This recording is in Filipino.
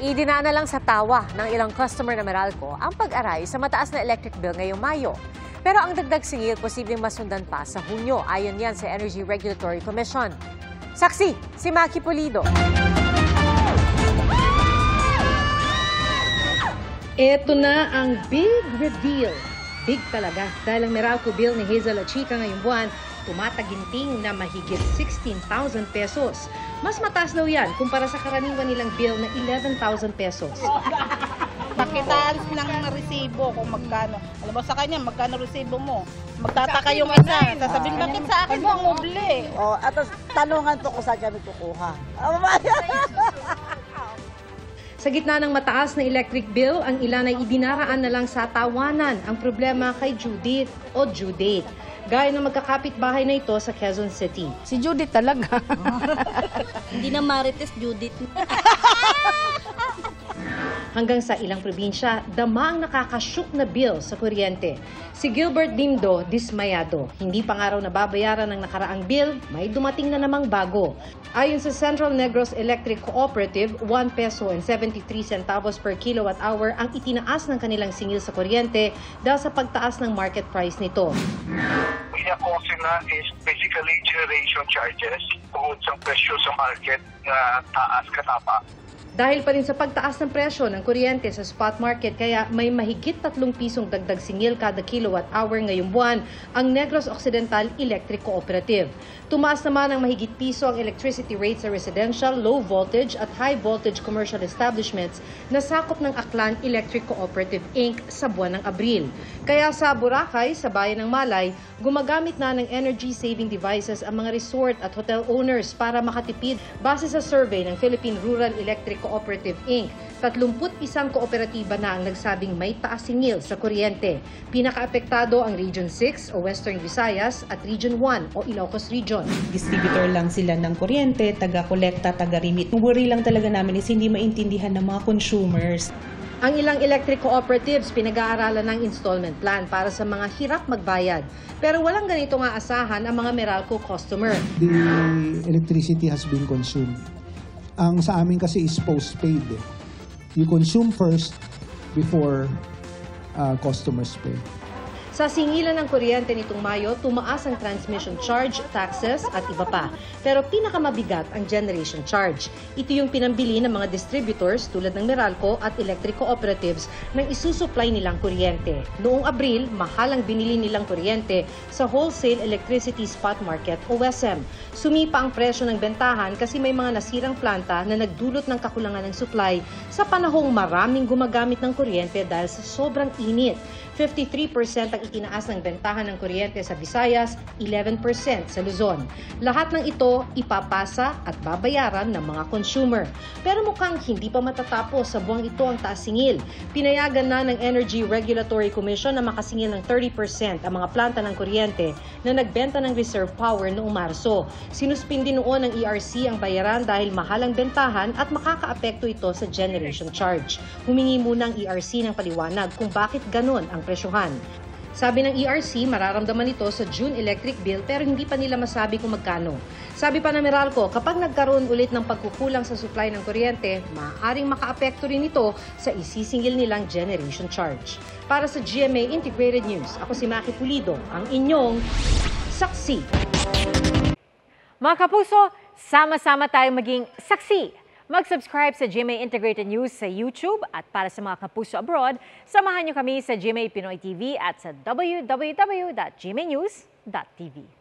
Idinaan na lang sa tawa ng ilang customer na Meralco ang pag-aray sa mataas na electric bill ngayong Mayo. Pero ang dagdag singil posibleng masundan pa sa Hunyo, ayon yan sa Energy Regulatory Commission. Saksi, si Maki Pulido. Ito na ang big reveal. Big talaga dahil ang Meralco bill ni Hazel Achica ngayong buwan tumataginting na mahigit 16,000 pesos. Mas mataas daw yan kumpara sa karaniwan nilang bill na 11,000 pesos. Pakitaan lang ng resibo kung magkano. Alam mo sa kanya, magkano resibo mo? Magtataka yung isa. Sasabihin, bakit sa akin mo mubli? At tanungan to kung saan kami kukuha. Sa gitna ng mataas na electric bill, ang ilan ay idinaraan na lang sa tawanan ang problema kay Judith o Judith. Gaya ng magkakapit-bahay na ito sa Quezon City. Si Judith talaga. Hindi na Marites, Judith. Hanggang sa ilang probinsya, dama ang nakakasyok na bill sa kuryente. Si Gilbert Dimdo, dismayado. Hindi pa nga raw nababayaran ng nakaraang bill, may dumating na namang bago. Ayon sa Central Negros Electric Cooperative, 1 peso and 73 centavos per kilowatt hour ang itinaas ng kanilang singil sa kuryente dahil sa pagtaas ng market price nito. Pinakose na is basically generation charges tungkol sa presyo sa market na taas katapa. Dahil pa rin sa pagtaas ng presyo ng kuryente sa spot market, kaya may mahigit 3 pisong dagdag singil kada kilowatt hour ngayong buwan ang Negros Occidental Electric Cooperative. Tumaas naman ng mahigit piso ang electricity rates sa residential, low voltage at high voltage commercial establishments na sakop ng Aklan Electric Cooperative Inc. sa buwan ng Abril. Kaya sa Boracay, sa bayan ng Malay, gumagamit na ng energy saving devices ang mga resort at hotel owners para makatipid base sa survey ng Philippine Rural Electric Cooperative Inc. 31 kooperatiba na ang nagsabing may taas singil sa kuryente. Pinakaapektado ang Region 6 o Western Visayas at Region 1 o Ilocos Region. Distributor lang sila ng kuryente, taga-kolekta, taga-remit. Ang worry lang talaga namin is hindi maintindihan ng mga consumers. Ang ilang electric cooperatives pinag-aaralan ng installment plan para sa mga hirap magbayad. Pero walang ganito nga asahan ang mga Meralco customer. The electricity has been consumed. Ang sa amin kasi is postpaid. You consume first before customers pay. Sa singilan ng kuryente nitong Mayo, tumaas ang transmission charge, taxes at iba pa. Pero pinakamabigat ang generation charge. Ito yung pinambili ng mga distributors tulad ng Meralco at electric cooperatives ng isusupply nilang kuryente. Noong Abril, mahal ang binili nilang kuryente sa Wholesale Electricity Spot Market o WESM. Sumipa ang presyo ng bentahan kasi may mga nasirang planta na nagdulot ng kakulangan ng supply sa panahong maraming gumagamit ng kuryente dahil sa sobrang init. 53% ang itinaas ng bentahan ng kuryente sa Visayas, 11% sa Luzon. Lahat ng ito ipapasa at babayaran ng mga consumer. Pero mukhang hindi pa matatapos sa buwang ito ang taas singil. Pinayagan na ng Energy Regulatory Commission na makasingil ng 30% ang mga planta ng kuryente na nagbenta ng reserve power noong Marso. Sinuspindi noon ng ERC ang bayaran dahil mahal ang bentahan at makakaapekto ito sa generation charge. Humingi muna ang ERC ng paliwanag kung bakit ganon ang presyohan. Sabi ng ERC, mararamdaman ito sa June electric bill pero hindi pa nila masabi kung magkano. Sabi pa ng Meralco, kapag nagkaroon ulit ng pagkukulang sa supply ng kuryente, maaaring makaapekto rin ito sa isisingil nilang generation charge. Para sa GMA Integrated News, ako si Maki Pulido, ang inyong saksi. Mga kapuso, sama-sama tayong maging saksi. Mag-subscribe sa GMA Integrated News sa YouTube at para sa mga kapuso abroad, samahan niyo kami sa GMA Pinoy TV at sa www.gmanews.tv.